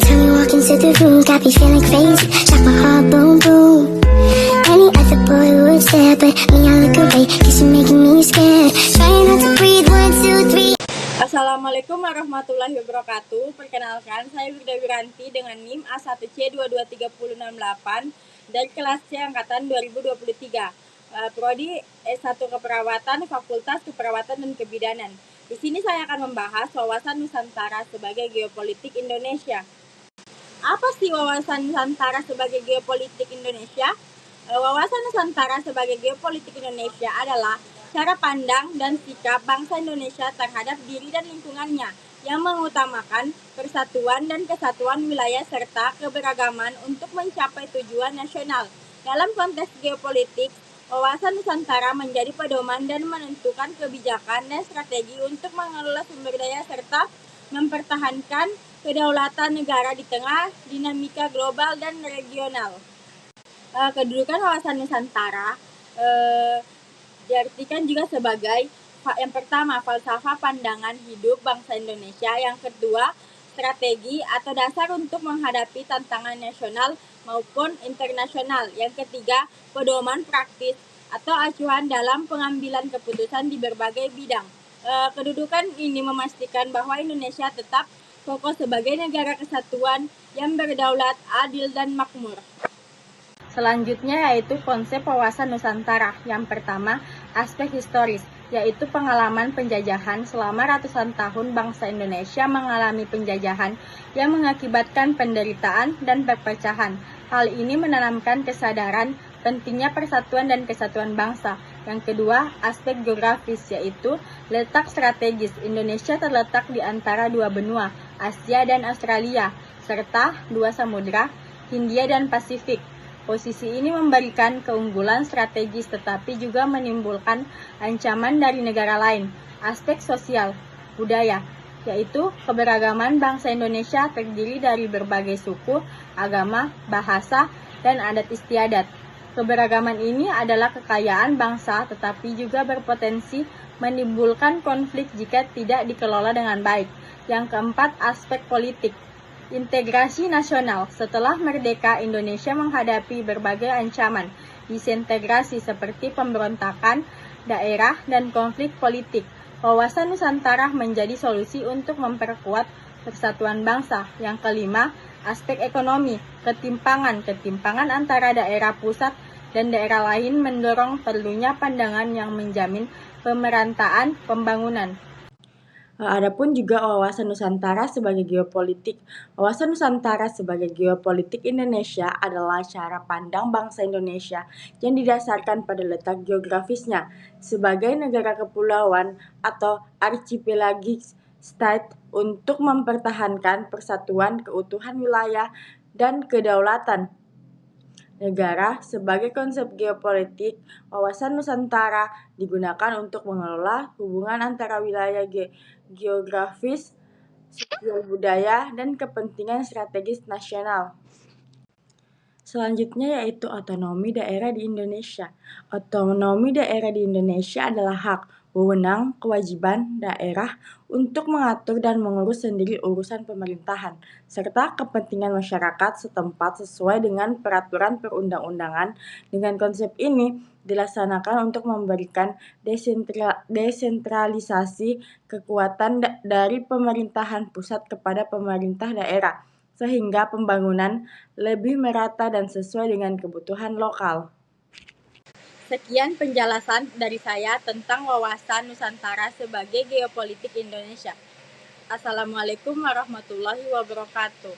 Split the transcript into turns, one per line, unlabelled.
time you walk into the room, got me feeling crazy, like my heart boom boom. Any other boy would stare, but me I look away, cause you're making me scared. Trying not to breathe, 1, 2, 3.
Assalamualaikum warahmatullahi wabarakatuh. Perkenalkan, saya Wirda Wiranti dengan NIM A1C223068 dari kelas C angkatan 2023. Prodi S1 Keperawatan, Fakultas Keperawatan dan Kebidanan. Di sini saya akan membahas wawasan Nusantara sebagai geopolitik Indonesia. Apa sih wawasan Nusantara sebagai geopolitik Indonesia? Wawasan Nusantara sebagai geopolitik Indonesia adalah cara pandang dan sikap bangsa Indonesia terhadap diri dan lingkungannya yang mengutamakan persatuan dan kesatuan wilayah serta keberagaman untuk mencapai tujuan nasional. Dalam konteks geopolitik, wawasan Nusantara menjadi pedoman dan menentukan kebijakan dan strategi untuk mengelola sumber daya serta mempertahankan kedaulatan negara di tengah dinamika global dan regional. Kedudukan wawasan Nusantara diartikan juga sebagai yang pertama, falsafah pandangan hidup bangsa Indonesia. Yang kedua, strategi atau dasar untuk menghadapi tantangan nasional maupun internasional. Yang ketiga, pedoman praktis atau acuan dalam pengambilan keputusan di berbagai bidang. Kedudukan ini memastikan bahwa Indonesia tetap kokoh sebagai negara kesatuan yang berdaulat, adil, dan makmur. Selanjutnya yaitu konsep wawasan Nusantara. Yang pertama, aspek historis, yaitu pengalaman penjajahan selama ratusan tahun bangsa Indonesia mengalami penjajahan yang mengakibatkan penderitaan dan perpecahan. Hal ini menanamkan kesadaran pentingnya persatuan dan kesatuan bangsa. Yang kedua, aspek geografis, yaitu letak strategis. Indonesia terletak di antara dua benua, Asia dan Australia, serta dua samudra, Hindia dan Pasifik. Posisi ini memberikan keunggulan strategis tetapi juga menimbulkan ancaman dari negara lain. Aspek sosial, budaya, yaitu keberagaman bangsa Indonesia terdiri dari berbagai suku, agama, bahasa, dan adat istiadat. Keberagaman ini adalah kekayaan bangsa tetapi juga berpotensi menimbulkan konflik jika tidak dikelola dengan baik. Yang keempat, aspek politik. Integrasi nasional. Setelah merdeka, Indonesia menghadapi berbagai ancaman disintegrasi seperti pemberontakan daerah dan konflik politik. Wawasan Nusantara menjadi solusi untuk memperkuat persatuan bangsa. Yang kelima, aspek ekonomi. Ketimpangan antara daerah pusat dan daerah lain mendorong perlunya pandangan yang menjamin pemerataan pembangunan. Adapun juga wawasan Nusantara sebagai geopolitik. Wawasan Nusantara sebagai geopolitik Indonesia adalah cara pandang bangsa Indonesia yang didasarkan pada letak geografisnya sebagai negara kepulauan atau archipelagic state untuk mempertahankan persatuan, keutuhan wilayah, dan kedaulatan negara. Sebagai konsep geopolitik, wawasan Nusantara digunakan untuk mengelola hubungan antara wilayah geografis, sosial budaya, dan kepentingan strategis nasional. Selanjutnya yaitu otonomi daerah di Indonesia. Otonomi daerah di Indonesia adalah hak, wewenang, kewajiban daerah untuk mengatur dan mengurus sendiri urusan pemerintahan, serta kepentingan masyarakat setempat sesuai dengan peraturan perundang-undangan. Dengan konsep ini dilaksanakan untuk memberikan desentralisasi kekuatan dari pemerintahan pusat kepada pemerintah daerah, sehingga pembangunan lebih merata dan sesuai dengan kebutuhan lokal. Sekian penjelasan dari saya tentang wawasan Nusantara sebagai geopolitik Indonesia. Assalamualaikum warahmatullahi wabarakatuh.